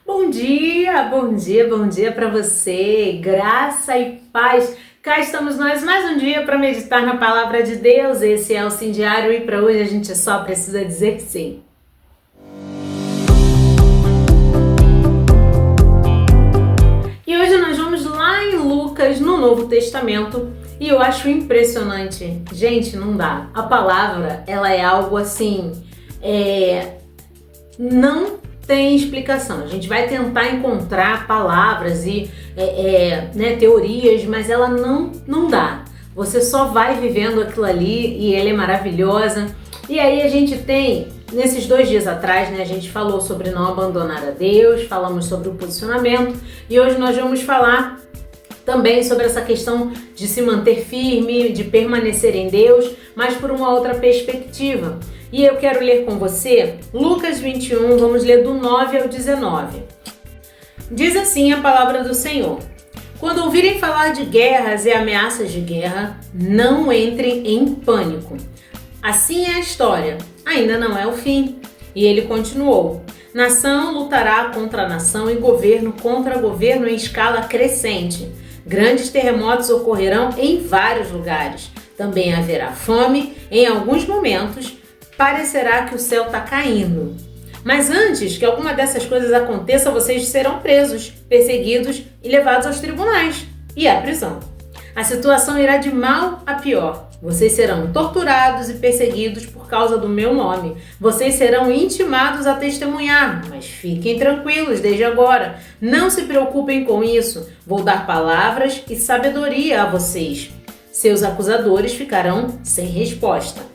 Bom dia, bom dia, bom dia para você, graça e paz. Cá estamos nós mais um dia para meditar na palavra de Deus. Esse é o Sim Diário e para hoje a gente só precisa dizer sim. E hoje nós vamos lá em Lucas, no Novo Testamento, e eu acho impressionante. Gente, não dá. A palavra, ela é algo assim, não tem explicação. A gente vai tentar encontrar palavras e teorias, mas ela não dá. Você só vai vivendo aquilo ali e ela é maravilhosa. E aí a gente tem, nesses 2 dias atrás, a gente falou sobre não abandonar a Deus, falamos sobre o posicionamento e hoje nós vamos falar também sobre essa questão de se manter firme, de permanecer em Deus, mas por uma outra perspectiva. E eu quero ler com você Lucas 21, vamos ler do 9 ao 19. Diz assim a palavra do Senhor: quando ouvirem falar de guerras e ameaças de guerra, não entrem em pânico. Assim é a história, ainda não é o fim. E ele continuou: nação lutará contra nação e governo contra governo em escala crescente. Grandes terremotos ocorrerão em vários lugares. Também haverá fome em alguns momentos. Parecerá que o céu está caindo. Mas antes que alguma dessas coisas aconteça, vocês serão presos, perseguidos e levados aos tribunais e à prisão. A situação irá de mal a pior. Vocês serão torturados e perseguidos por causa do meu nome. Vocês serão intimados a testemunhar, mas fiquem tranquilos desde agora. Não se preocupem com isso. Vou dar palavras e sabedoria a vocês. Seus acusadores ficarão sem resposta.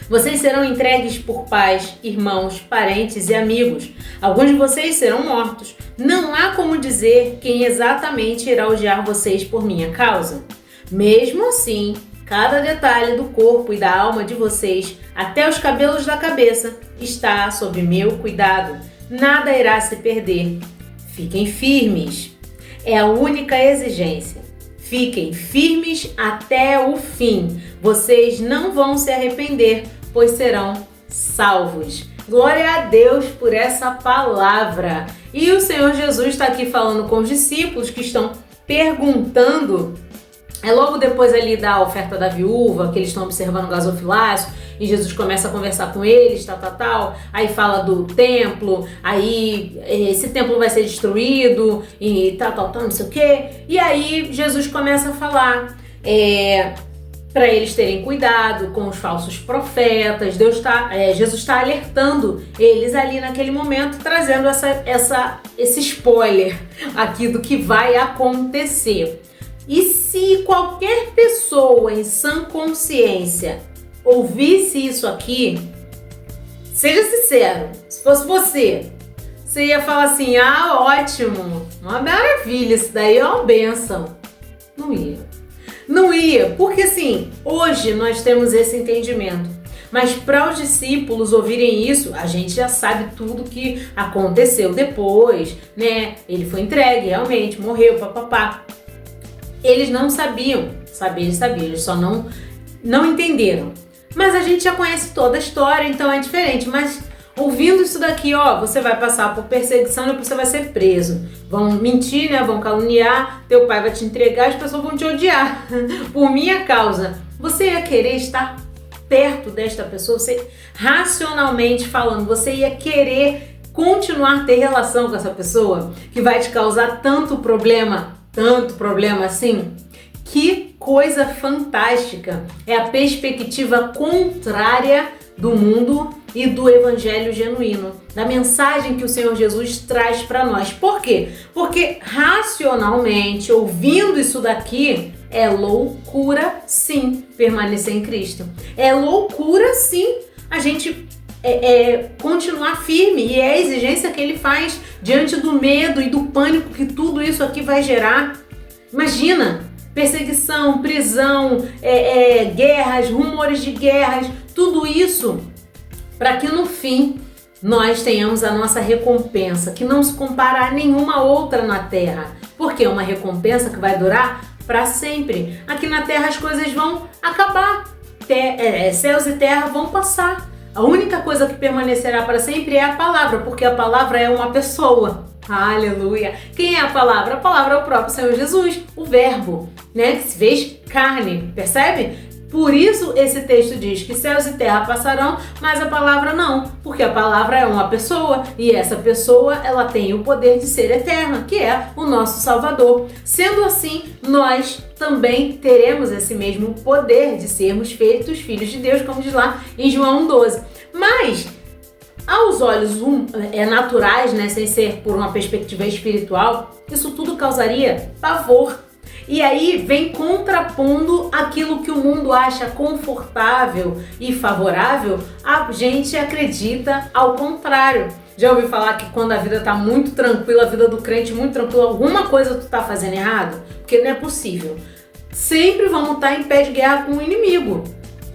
Vocês serão entregues por pais, irmãos, parentes e amigos. Alguns de vocês serão mortos. Não há como dizer quem exatamente irá odiar vocês por minha causa. Mesmo assim, cada detalhe do corpo e da alma de vocês, até os cabelos da cabeça, está sob meu cuidado. Nada irá se perder. Fiquem firmes. É a única exigência. Fiquem firmes até o fim. Vocês não vão se arrepender, pois serão salvos. Glória a Deus por essa palavra. E o Senhor Jesus está aqui falando com os discípulos que estão perguntando. É logo depois ali da oferta da viúva, que eles estão observando o gasofilácio, e Jesus começa a conversar com eles, tal. Aí fala do templo, aí esse templo vai ser destruído, e tal, não sei o quê. E aí Jesus começa a falar para eles terem cuidado com os falsos profetas. Jesus está alertando eles ali naquele momento, trazendo esse spoiler aqui do que vai acontecer. E se qualquer pessoa em sã consciência ouvisse isso aqui, seja sincero, se fosse você ia falar assim: ah, ótimo, uma maravilha, isso daí é uma bênção. Não ia, porque assim, hoje nós temos esse entendimento. Mas para os discípulos ouvirem isso, a gente já sabe tudo que aconteceu depois, né? Ele foi entregue, realmente, morreu, papapá. Eles não sabiam, eles sabiam, eles só não entenderam. Mas a gente já conhece toda a história, então é diferente. Mas ouvindo isso daqui, você vai passar por perseguição e você vai ser preso. Vão mentir, né? Vão caluniar, teu pai vai te entregar, as pessoas vão te odiar por minha causa. Você ia querer estar perto desta pessoa? Você, racionalmente falando, você ia querer continuar a ter relação com essa pessoa que vai te causar tanto problema assim? Que coisa fantástica! É a perspectiva contrária do mundo e do evangelho genuíno, da mensagem que o Senhor Jesus traz para nós. Por quê? Porque racionalmente, ouvindo isso daqui, é loucura sim permanecer em Cristo. É loucura sim a gente continuar firme, e é a exigência que ele faz diante do medo e do pânico que tudo isso aqui vai gerar. Imagina, perseguição, prisão, guerras, rumores de guerras, tudo isso para que no fim nós tenhamos a nossa recompensa, que não se compara a nenhuma outra na terra, porque é uma recompensa que vai durar para sempre. Aqui na terra as coisas vão acabar, céus e terra vão passar. A única coisa que permanecerá para sempre é a palavra, porque a palavra é uma pessoa. Aleluia! Quem é a palavra? A palavra é o próprio Senhor Jesus, o verbo, né? Que se fez carne, percebe? Por isso esse texto diz que céus e terra passarão, mas a palavra não, porque a palavra é uma pessoa e essa pessoa ela tem o poder de ser eterna, que é o nosso Salvador. Sendo assim, nós também teremos esse mesmo poder de sermos feitos filhos de Deus, como diz lá em João 12. Mas aos olhos naturais, né, sem ser por uma perspectiva espiritual, isso tudo causaria pavor. E aí vem contrapondo aquilo que o mundo acha confortável e favorável, a gente acredita ao contrário. Já ouviu falar que quando a vida tá muito tranquila, a vida do crente muito tranquila, alguma coisa tu tá fazendo errado? Porque não é possível. Sempre vamos estar em pé de guerra com o inimigo.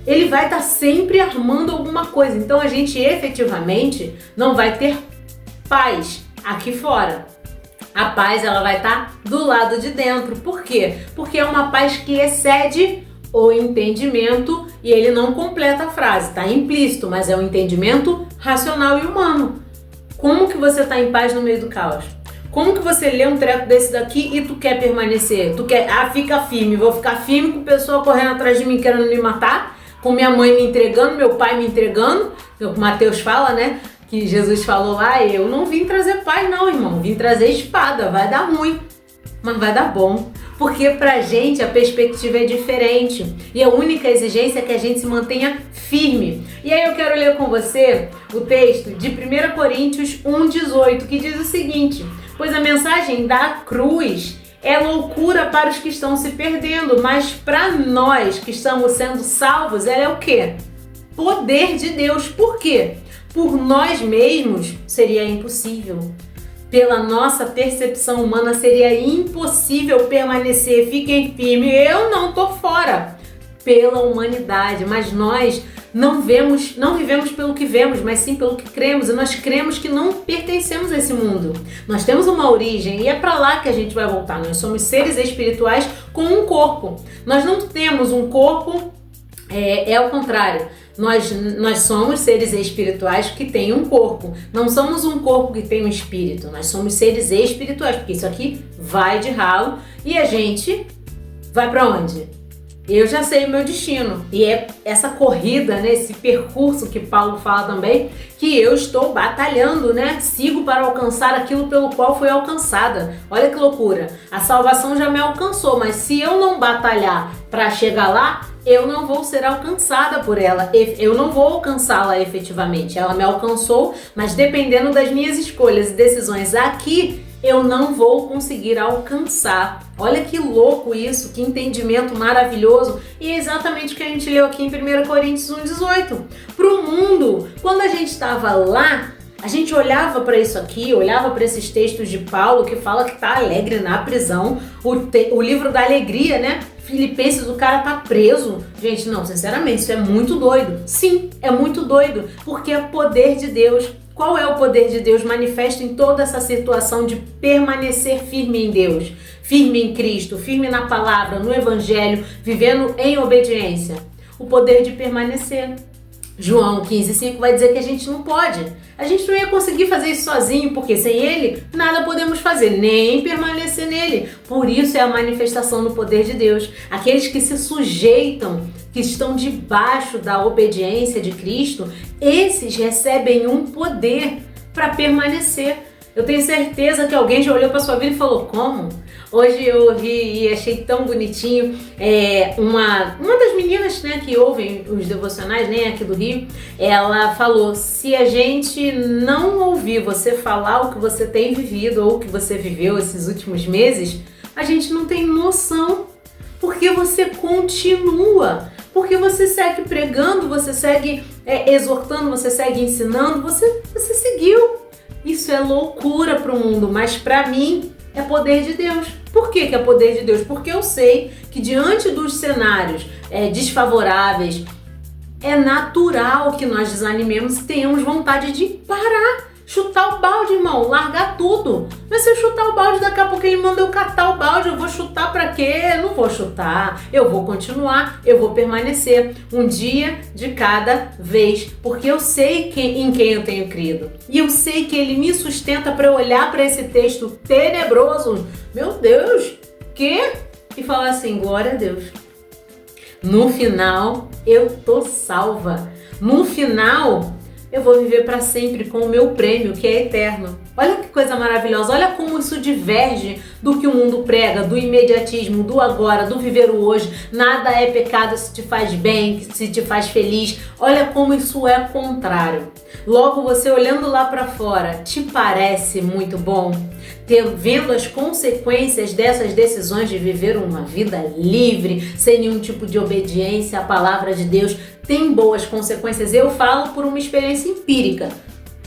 Ele vai estar sempre armando alguma coisa. Então a gente efetivamente não vai ter paz aqui fora. A paz ela vai estar do lado de dentro. Por quê? Porque é uma paz que excede o entendimento e ele não completa a frase. Está implícito, mas é um entendimento racional e humano. Como que você está em paz no meio do caos? Como que você lê um treco desse daqui e tu quer permanecer? Tu quer, fica firme, vou ficar firme com pessoa correndo atrás de mim querendo me matar? Com minha mãe me entregando, meu pai me entregando? O Mateus fala, né? Que Jesus falou lá, eu não vim trazer paz não, irmão, vim trazer espada, vai dar ruim, mas vai dar bom, porque pra gente a perspectiva é diferente e a única exigência é que a gente se mantenha firme. E aí eu quero ler com você o texto de 1 Coríntios 1,18, que diz o seguinte: pois a mensagem da cruz é loucura para os que estão se perdendo, mas para nós que estamos sendo salvos, ela é o quê? Poder de Deus. Por quê? Por nós mesmos seria impossível. Pela nossa percepção humana seria impossível permanecer. Fiquem firmes, eu não tô fora. Pela humanidade, mas nós não vivemos pelo que vemos, mas sim pelo que cremos. E nós cremos que não pertencemos a esse mundo. Nós temos uma origem e é para lá que a gente vai voltar. Nós somos seres espirituais com um corpo. Nós não temos um corpo, é o contrário. Nós somos seres espirituais que têm um corpo. Não somos um corpo que tem um espírito. Nós somos seres espirituais, porque isso aqui vai de ralo e a gente vai para onde? Eu já sei o meu destino. E é essa corrida, né, esse percurso que Paulo fala também, que eu estou batalhando, né? Sigo para alcançar aquilo pelo qual fui alcançada. Olha que loucura. A salvação já me alcançou, mas se eu não batalhar para chegar lá, eu não vou ser alcançada por ela, eu não vou alcançá-la efetivamente. Ela me alcançou, mas dependendo das minhas escolhas e decisões aqui, eu não vou conseguir alcançar. Olha que louco isso, que entendimento maravilhoso. E é exatamente o que a gente leu aqui em 1 Coríntios 1,18. Para o mundo, quando a gente estava lá, a gente olhava para isso aqui, olhava para esses textos de Paulo que fala que está alegre na prisão, o livro da alegria, né? Filipenses, o cara tá preso. Gente, não, sinceramente, isso é muito doido. Sim, é muito doido, porque é poder de Deus. Qual é o poder de Deus manifesto em toda essa situação de permanecer firme em Deus, firme em Cristo, firme na palavra, no Evangelho, vivendo em obediência? O poder de permanecer. João 15,5 vai dizer que a gente não pode. A gente não ia conseguir fazer isso sozinho, porque sem ele, nada podemos fazer, nem permanecer nele. Por isso é a manifestação do poder de Deus. Aqueles que se sujeitam, que estão debaixo da obediência de Cristo, esses recebem um poder para permanecer. Eu tenho certeza que alguém já olhou para sua vida e falou, como? Hoje eu ouvi e achei tão bonitinho, uma das meninas, né, que ouvem os devocionais, nem aqui do Rio, ela falou, se a gente não ouvir você falar o que você tem vivido ou o que você viveu esses últimos meses, a gente não tem noção, porque você continua, porque você segue pregando, você segue exortando, você segue ensinando, você seguiu. Isso é loucura para o mundo, mas para mim é poder de Deus. Por que é poder de Deus? Porque eu sei que diante dos cenários desfavoráveis, é natural que nós desanimemos e tenhamos vontade de parar, Chutar o balde, irmão, largar tudo. Mas se eu chutar o balde, daqui a pouco ele manda eu catar o balde, eu vou chutar pra quê? Não vou chutar, eu vou continuar, eu vou permanecer um dia de cada vez, porque eu sei em quem eu tenho crido. E eu sei que ele me sustenta para eu olhar para esse texto tenebroso. Meu Deus, quê? E falar assim, glória a Deus. No final, eu tô salva. No final, eu vou viver para sempre com o meu prêmio, que é eterno. Olha que coisa maravilhosa, olha como isso diverge do que o mundo prega, do imediatismo, do agora, do viver o hoje. Nada é pecado se te faz bem, se te faz feliz. Olha como isso é contrário. Logo, você olhando lá para fora, te parece muito bom? Vendo as consequências dessas decisões de viver uma vida livre, sem nenhum tipo de obediência à palavra de Deus, tem boas consequências. Eu falo por uma experiência empírica.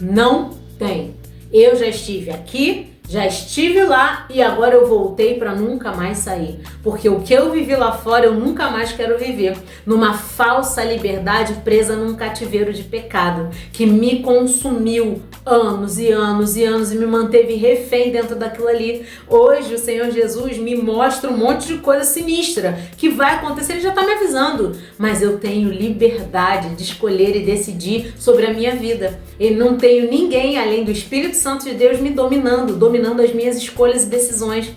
Não tem. Eu já estive aqui, já estive lá e agora eu voltei para nunca mais sair. Porque o que eu vivi lá fora eu nunca mais quero viver. Numa falsa liberdade presa num cativeiro de pecado que me consumiu anos e anos e anos e me manteve refém dentro daquilo ali. Hoje o Senhor Jesus me mostra um monte de coisa sinistra que vai acontecer, ele já está me avisando. Mas eu tenho liberdade de escolher e decidir sobre a minha vida. Eu não tenho ninguém além do Espírito Santo de Deus me dominando as minhas escolhas e decisões.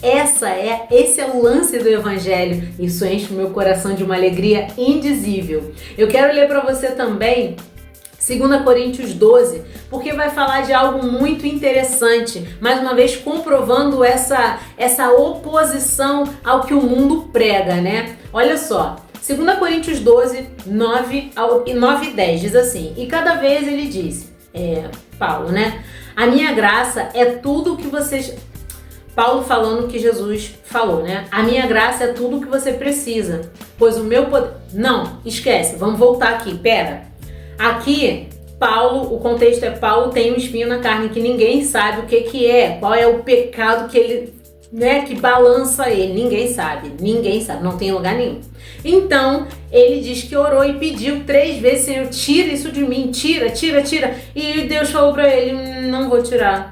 Esse é o lance do Evangelho. Isso enche o meu coração de uma alegria indizível. Eu quero ler para você também 2 Coríntios 12, porque vai falar de algo muito interessante, mais uma vez comprovando essa oposição ao que o mundo prega, né? Olha só, 2 Coríntios 12, 9 e 10 diz assim, e cada vez ele diz, Paulo, né? A minha graça é tudo o que vocês... Paulo falando que Jesus falou, né? A minha graça é tudo o que você precisa, pois o meu poder... Não, esquece, vamos voltar aqui, pera. Aqui, Paulo, o contexto é Paulo tem um espinho na carne que ninguém sabe o que é, qual é o pecado que ele, né, que balança ele, ninguém sabe, não tem lugar nenhum. Então, ele diz que orou e pediu 3 vezes, Senhor, tira isso de mim, tira. E Deus falou pra ele, não vou tirar.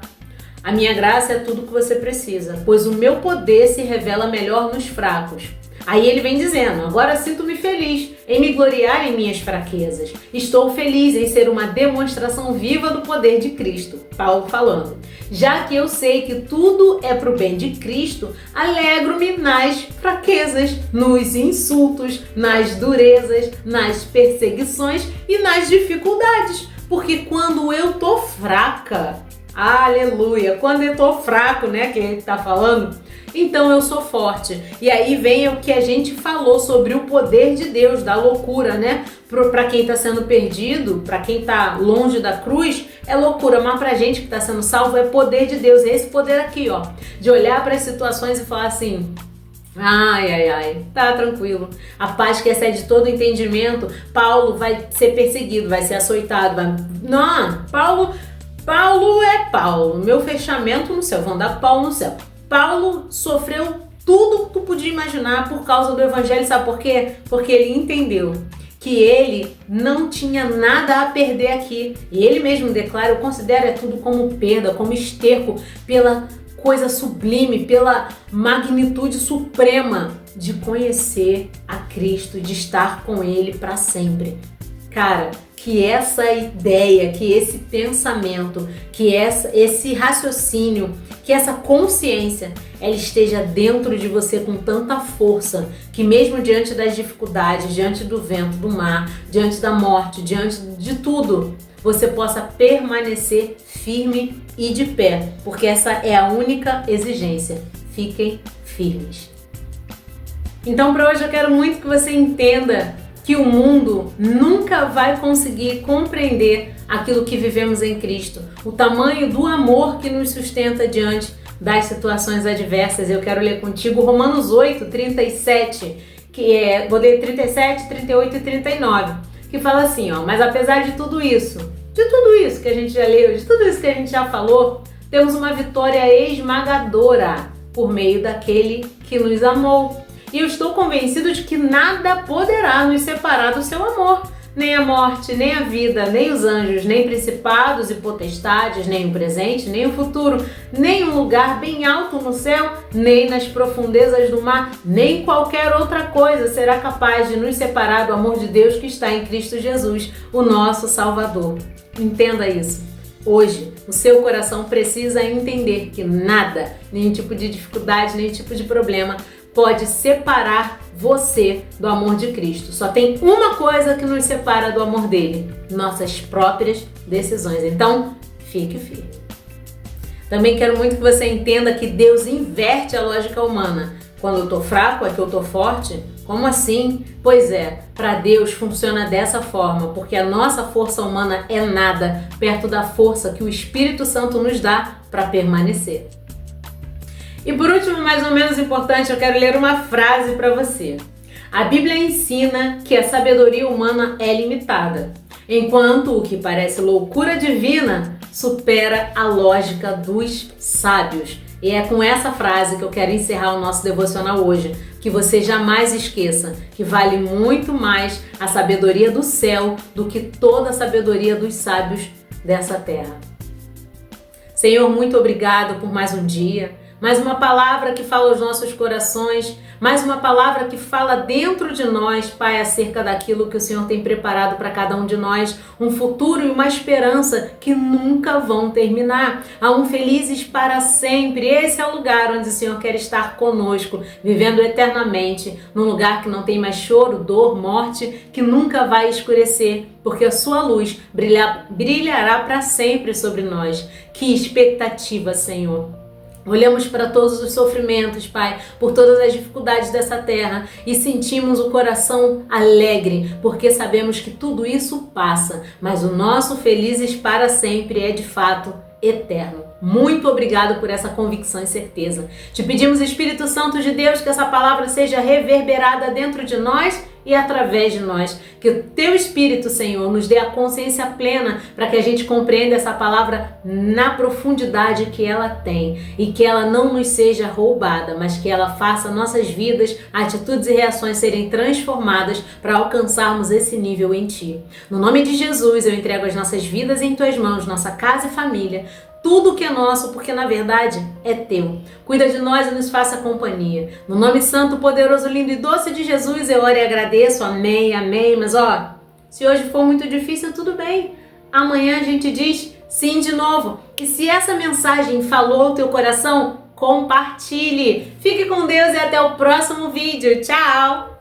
A minha graça é tudo que você precisa, pois o meu poder se revela melhor nos fracos. Aí ele vem dizendo, agora sinto-me feliz em me gloriar em minhas fraquezas. Estou feliz em ser uma demonstração viva do poder de Cristo. Paulo falando. Já que eu sei que tudo é para o bem de Cristo, alegro-me nas fraquezas, nos insultos, nas durezas, nas perseguições e nas dificuldades. Porque quando eu tô fraca, aleluia, quando eu tô fraco, né, que ele tá falando, então eu sou forte. E aí vem o que a gente falou sobre o poder de Deus, da loucura, né? Para quem tá sendo perdido, para quem tá longe da cruz, é loucura, mas pra gente que tá sendo salvo é poder de Deus. É esse poder aqui, ó, de olhar para as situações e falar assim, ai, tá tranquilo. A paz que excede todo entendimento. Paulo vai ser perseguido, vai ser açoitado, Não, Paulo é Paulo, meu fechamento no céu, vão dar pau no céu. Paulo sofreu tudo que tu podia imaginar por causa do Evangelho, sabe por quê? Porque ele entendeu que ele não tinha nada a perder aqui. E ele mesmo declara, eu considero tudo como perda, como esterco, pela coisa sublime, pela magnitude suprema de conhecer a Cristo, de estar com Ele para sempre. Cara, que essa ideia, que esse pensamento, que esse raciocínio, que essa consciência, ela esteja dentro de você com tanta força, que mesmo diante das dificuldades, diante do vento, do mar, diante da morte, diante de tudo, você possa permanecer firme e de pé, porque essa é a única exigência. Fiquem firmes. Então, para hoje eu quero muito que você entenda que o mundo nunca vai conseguir compreender aquilo que vivemos em Cristo, o tamanho do amor que nos sustenta diante das situações adversas. Eu quero ler contigo Romanos 8, 37, vou ler 37, 38 e 39, que fala assim, ó, mas apesar de tudo isso que a gente já leu, de tudo isso que a gente já falou, temos uma vitória esmagadora por meio daquele que nos amou. E eu estou convencido de que nada poderá nos separar do seu amor. nem a morte, nem a vida, nem os anjos, nem principados e potestades, nem o presente, nem o futuro, nem um lugar bem alto no céu, nem nas profundezas do mar, nem qualquer outra coisa será capaz de nos separar do amor de Deus que está em Cristo Jesus, o nosso Salvador. Entenda isso. Hoje, o seu coração precisa entender que nada, nenhum tipo de dificuldade, nenhum tipo de problema pode separar você do amor de Cristo. Só tem uma coisa que nos separa do amor dele: nossas próprias decisões. Então, fique firme. Também quero muito que você entenda que Deus inverte a lógica humana. Quando eu tô fraco, é que eu tô forte? Como assim? Pois é, para Deus funciona dessa forma, porque a nossa força humana é nada perto da força que o Espírito Santo nos dá para permanecer. E por último, mais ou menos importante, eu quero ler uma frase para você. A Bíblia ensina que a sabedoria humana é limitada, enquanto o que parece loucura divina supera a lógica dos sábios. E é com essa frase que eu quero encerrar o nosso devocional hoje. Que você jamais esqueça que vale muito mais a sabedoria do céu do que toda a sabedoria dos sábios dessa terra. Senhor, muito obrigado por mais um dia. Mais uma palavra que fala aos nossos corações, mais uma palavra que fala dentro de nós, Pai, acerca daquilo que o Senhor tem preparado para cada um de nós, um futuro e uma esperança que nunca vão terminar. Há um felizes para sempre. Esse é o lugar onde o Senhor quer estar conosco, vivendo eternamente, num lugar que não tem mais choro, dor, morte, que nunca vai escurecer, porque a sua luz brilhará para sempre sobre nós. Que expectativa, Senhor! Olhamos para todos os sofrimentos, Pai, por todas as dificuldades dessa terra e sentimos o coração alegre, porque sabemos que tudo isso passa, mas o nosso felizes para sempre é de fato eterno. Muito obrigado por essa convicção e certeza. Te pedimos, Espírito Santo de Deus, que essa palavra seja reverberada dentro de nós e através de nós. Que o Teu Espírito, Senhor, nos dê a consciência plena para que a gente compreenda essa palavra na profundidade que ela tem e que ela não nos seja roubada, mas que ela faça nossas vidas, atitudes e reações serem transformadas para alcançarmos esse nível em Ti. No nome de Jesus, eu entrego as nossas vidas em Tuas mãos, nossa casa e família, tudo que é nosso, porque na verdade é Teu. Cuida de nós e nos faça companhia. No nome santo, poderoso, lindo e doce de Jesus, eu oro e agradeço. Amém, amém. Mas se hoje for muito difícil, tudo bem. Amanhã a gente diz sim de novo. E se essa mensagem falou ao teu coração, compartilhe. Fique com Deus e até o próximo vídeo. Tchau!